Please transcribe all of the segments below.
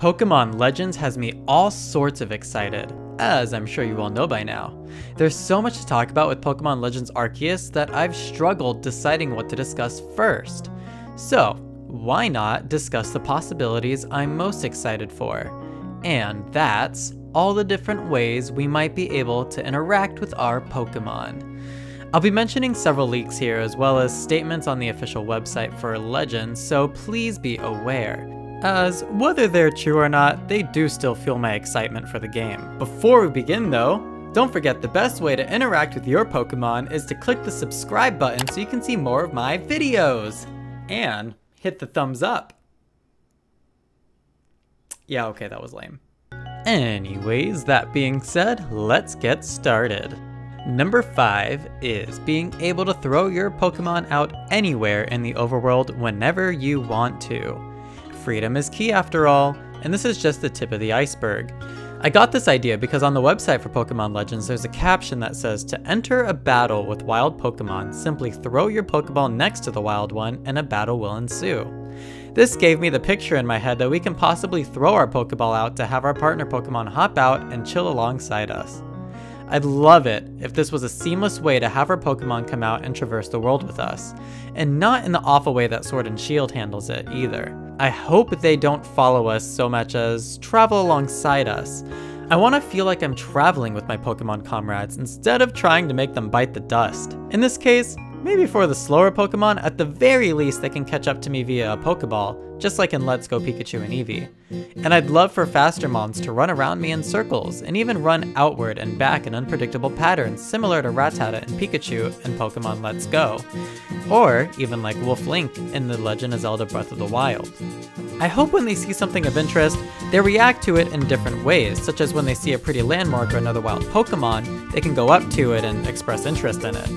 Pokemon Legends has me all sorts of excited, as I'm sure you all know by now. There's so much to talk about with Pokemon Legends Arceus that I've struggled deciding what to discuss first. So, why not discuss the possibilities I'm most excited for? And that's all the different ways we might be able to interact with our Pokemon. I'll be mentioning several leaks here as well as statements on the official website for Legends, so please be aware, as whether they're true or not, they do still fuel my excitement for the game. Before we begin though, don't forget the best way to interact with your Pokemon is to click the subscribe button so you can see more of my videos. And hit the thumbs up. Yeah, okay, that was lame. Anyways, that being said, let's get started. Number 5 is being able to throw your Pokemon out anywhere in the overworld whenever you want to. Freedom is key after all, and this is just the tip of the iceberg. I got this idea because on the website for Pokemon Legends there's a caption that says to enter a battle with wild Pokemon, simply throw your Pokeball next to the wild one and a battle will ensue. This gave me the picture in my head that we can possibly throw our Pokeball out to have our partner Pokemon hop out and chill alongside us. I'd love it if this was a seamless way to have our Pokemon come out and traverse the world with us, and not in the awful way that Sword and Shield handles it either. I hope they don't follow us so much as travel alongside us. I want to feel like I'm traveling with my Pokemon comrades instead of trying to make them bite the dust. In this case, maybe for the slower Pokemon, at the very least they can catch up to me via a Pokeball, just like in Let's Go Pikachu and Eevee. And I'd love for faster mons to run around me in circles, and even run outward and back in unpredictable patterns similar to Rattata and Pikachu in Pokemon Let's Go. Or even like Wolf Link in The Legend of Zelda Breath of the Wild. I hope when they see something of interest, they react to it in different ways, such as when they see a pretty landmark or another wild Pokemon, they can go up to it and express interest in it.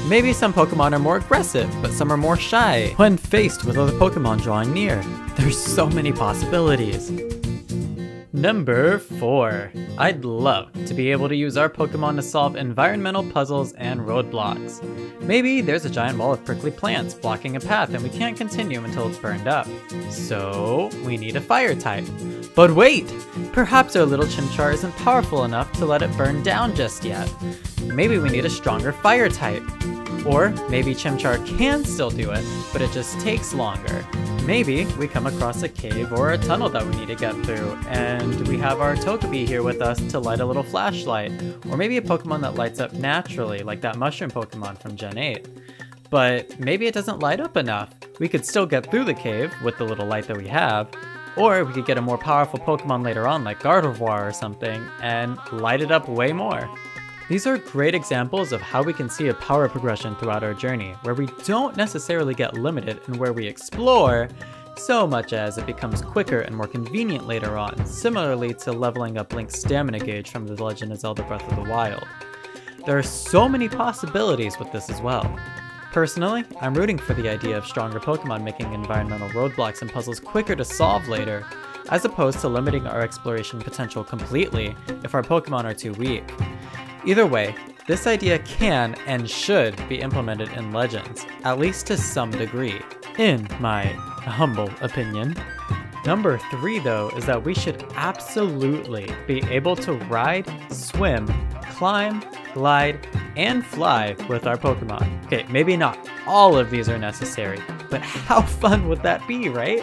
Maybe some Pokemon are more aggressive, but some are more shy when faced with other Pokemon drawing near. There's so many possibilities. Number 4. I'd love to be able to use our Pokemon to solve environmental puzzles and roadblocks. Maybe there's a giant wall of prickly plants blocking a path and we can't continue until it's burned up. So we need a fire type. But wait! Perhaps our little Chimchar isn't powerful enough to let it burn down just yet. Maybe we need a stronger fire type. Or maybe Chimchar can still do it, but it just takes longer. Maybe we come across a cave or a tunnel that we need to get through, and we have our Togepi here with us to light a little flashlight. Or maybe a Pokemon that lights up naturally, like that mushroom Pokemon from Gen 8. But maybe it doesn't light up enough. We could still get through the cave with the little light that we have, or we could get a more powerful Pokemon later on like Gardevoir or something, and light it up way more. These are great examples of how we can see a power progression throughout our journey, where we don't necessarily get limited in where we explore, so much as it becomes quicker and more convenient later on, similarly to leveling up Link's stamina gauge from The Legend of Zelda Breath of the Wild. There are so many possibilities with this as well. Personally, I'm rooting for the idea of stronger Pokemon making environmental roadblocks and puzzles quicker to solve later, as opposed to limiting our exploration potential completely if our Pokemon are too weak. Either way, this idea can and should be implemented in Legends, at least to some degree, in my humble opinion. Number 3 though is that we should absolutely be able to ride, swim, climb, glide, and fly with our Pokemon. Okay, maybe not all of these are necessary, but how fun would that be, right?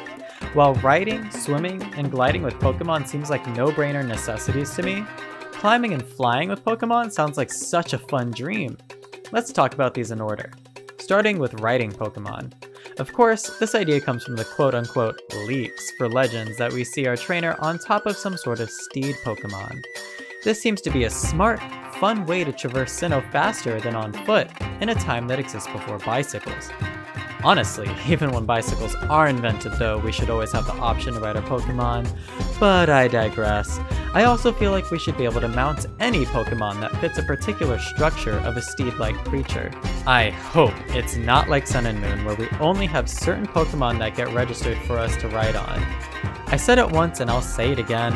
While riding, swimming, and gliding with Pokemon seems like no-brainer necessities to me, climbing and flying with Pokemon sounds like such a fun dream. Let's talk about these in order. Starting with riding Pokemon. Of course, this idea comes from the quote-unquote leaks for Legends that we see our trainer on top of some sort of steed Pokemon. This seems to be a smart, fun way to traverse Sinnoh faster than on foot in a time that exists before bicycles. Honestly, even when bicycles are invented though, we should always have the option to ride our Pokemon, but I digress. I also feel like we should be able to mount any Pokemon that fits a particular structure of a steed-like creature. I hope it's not like Sun and Moon where we only have certain Pokemon that get registered for us to ride on. I said it once and I'll say it again,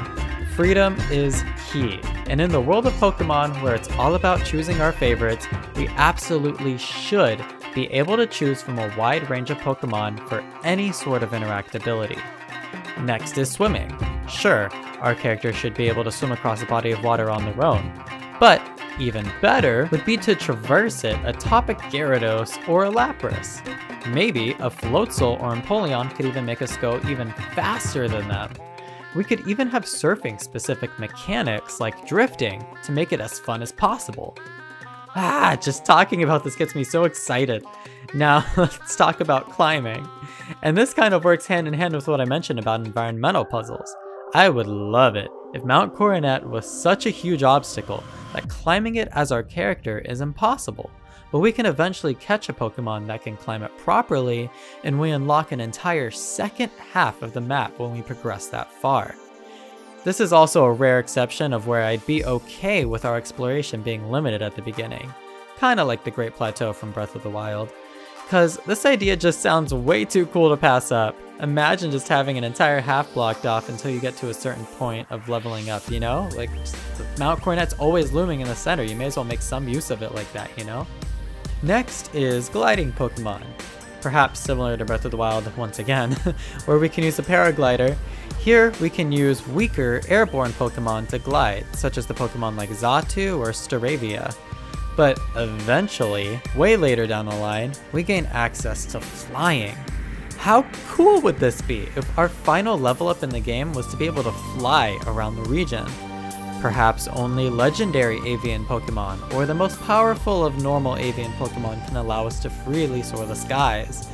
freedom is key. And in the world of Pokemon where it's all about choosing our favorites, we absolutely should be able to choose from a wide range of Pokemon for any sort of interactability. Next is swimming. Sure, our characters should be able to swim across a body of water on their own, but even better would be to traverse it atop a Gyarados or a Lapras. Maybe a Floatzel or Empoleon could even make us go even faster than them. We could even have surfing-specific mechanics like drifting to make it as fun as possible. Just talking about this gets me so excited. Now let's talk about climbing. And this kind of works hand in hand with what I mentioned about environmental puzzles. I would love it if Mount Coronet was such a huge obstacle that climbing it as our character is impossible. But we can eventually catch a Pokemon that can climb it properly, and we unlock an entire second half of the map when we progress that far. This is also a rare exception of where I'd be okay with our exploration being limited at the beginning, kinda like the Great Plateau from Breath of the Wild. Cause this idea just sounds way too cool to pass up. Imagine just having an entire half blocked off until you get to a certain point of leveling up, you know? Like, Mount Coronet's always looming in the center, you may as well make some use of it like that, you know? Next is gliding Pokemon. Perhaps similar to Breath of the Wild once again, where we can use a paraglider. Here we can use weaker airborne Pokemon to glide, such as the Pokemon like Xatu or Staravia. But eventually, way later down the line, we gain access to flying. How cool would this be if our final level up in the game was to be able to fly around the region? Perhaps only legendary avian Pokemon or the most powerful of normal avian Pokemon can allow us to freely soar the skies.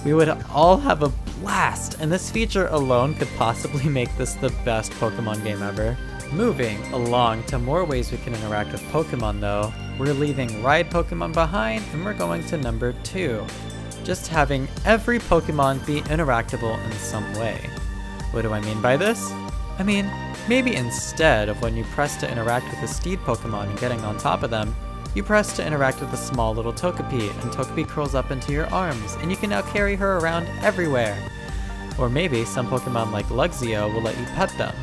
We would all have a blast, and this feature alone could possibly make this the best Pokemon game ever. Moving along to more ways we can interact with Pokemon though, we're leaving Ride Pokemon behind and we're going to number 2. Just having every Pokemon be interactable in some way. What do I mean by this? I mean, maybe instead of when you press to interact with a Steed Pokemon and getting on top of them, you press to interact with a small little Togepi, and Togepi curls up into your arms, and you can now carry her around everywhere. Or maybe some Pokemon like Luxio will let you pet them.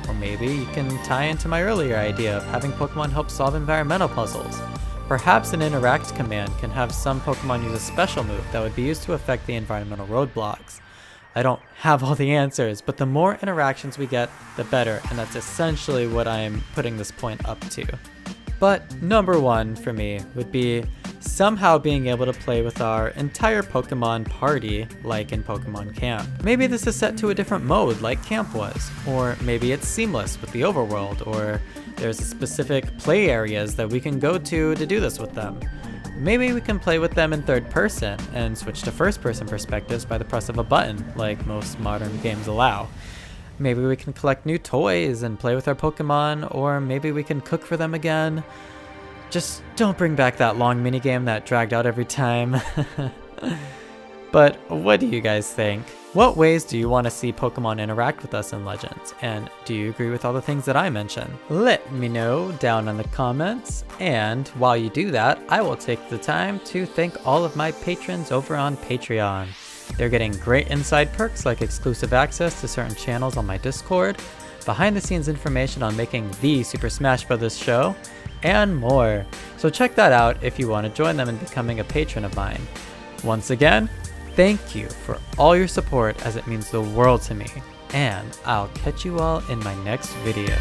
Or maybe you can tie into my earlier idea of having Pokemon help solve environmental puzzles. Perhaps an Interact command can have some Pokemon use a special move that would be used to affect the environmental roadblocks. I don't have all the answers, but the more interactions we get, the better, and that's essentially what I'm putting this point up to. But number 1 for me would be somehow being able to play with our entire Pokemon party like in Pokemon Camp. Maybe this is set to a different mode like Camp was, or maybe it's seamless with the overworld, or there's specific play areas that we can go to do this with them. Maybe we can play with them in third person and switch to first person perspectives by the press of a button like most modern games allow. Maybe we can collect new toys and play with our Pokemon, or maybe we can cook for them again. Just don't bring back that long minigame that dragged out every time. But what do you guys think? What ways do you want to see Pokemon interact with us in Legends? And do you agree with all the things that I mentioned? Let me know down in the comments. And while you do that, I will take the time to thank all of my patrons over on Patreon. They're getting great inside perks like exclusive access to certain channels on my Discord, behind the scenes information on making the Super Smash Bros. Show, and more. So check that out if you want to join them in becoming a patron of mine. Once again, thank you for all your support as it means the world to me, and I'll catch you all in my next video.